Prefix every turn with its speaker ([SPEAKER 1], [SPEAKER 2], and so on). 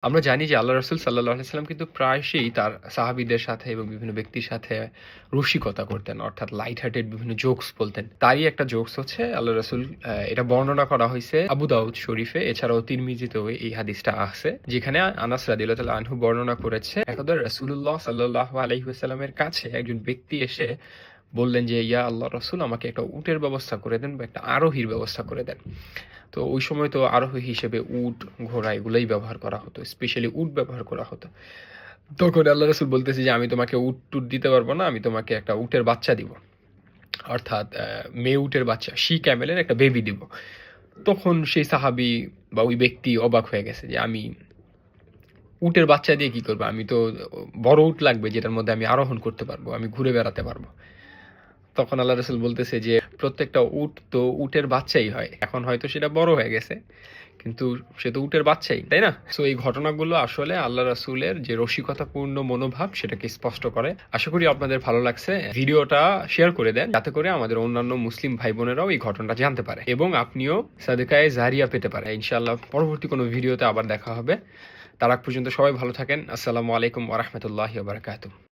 [SPEAKER 1] আমরা জানি যে আল্লাহ রাসূল সাল্লাল্লাহু আলাইহি সাল্লাম কিন্তু প্রায়শই তার সাহাবীদের সাথে এবং বিভিন্ন ব্যক্তির সাথে রসিকতা করতেন। অর্থাৎ লাইট হার্টেড বিভিন্ন জোকস বলতেন। তারই একটা জোকস হচ্ছে আল্লাহ রাসূল এটা বর্ণনা করা হইছে আবু দাউদ শরীফে, এছাড়াও তিরমিজিতেও এই হাদিসটা আছে। যেখানে আনাস রাদিয়াল্লাহু তাআলা আনহু বর্ণনা করেছে, একদা রাসূলুল্লাহ সাল্লাল্লাহু আলাইহি ওয়াসাল্লামের কাছে একজন ব্যক্তি এসে বললেন যে, "ইয়া আল্লাহর রাসূল, আমাকে একটা উটের ব্যবস্থা করে দেন বা একটা আরোহীর ব্যবস্থা করে দেন।" তো ওই সময় তো আরোহী হিসেবে উট, ঘোড়া এগুলাই ব্যবহার করা হতো। স্পেশালি উট ব্যবহার করা হতো। তখন আল্লাহ রাসূল বলতেছে যে, "আমি তোমাকে উট-টুট দিতে পারব না। আমি তোমাকে একটা উটের বাচ্চা দিব। অর্থাৎ মেয়ে উটের বাচ্চা, শি ক্যামেলের একটা বেবি দিব।" তখন সেই সাহাবী বা ওই ব্যক্তি অবাক হয়ে গেছে যে, "আমি উটের বাচ্চা দিয়ে কি করব? আমি তো বড় উট লাগবে যেটার মধ্যে আমি আরোহণ করতে পারবো। আমি ঘুরে বেড়াতে পারবো।" তখন আল্লাহ রাসূল বলতেছে যে, "প্রত্যেকটা উট তো উটের বাচ্চাই হয়। এখন হয়তো সেটা বড় হয়ে গেছে। কিন্তু সে তো উটের বাচ্চাই, তাই না?" সো এই ঘটনাগুলো আসলে আল্লাহ রাসূলের যে রসিকতাপূর্ণ মনোভাব সেটাকে স্পষ্ট করে। আশা করি আপনাদের ভালো লাগছে। ভিডিওটা শেয়ার করে দেন যাতে করে আমাদের অন্যান্য মুসলিম ভাই বোনেরাও এই ঘটনাটা জানতে পারে এবং আপনিও সাদকায়ে জারিয়া পেতে পারেন। ইনশাআল্লাহ পরবর্তী কোনো ভিডিওতে আবার দেখা হবে। তার আগ পর্যন্ত সবাই ভালো থাকেন। আসসালামু আলাইকুম ওয়া রাহমাতুল্লাহি ওয়া বারাকাতুহু।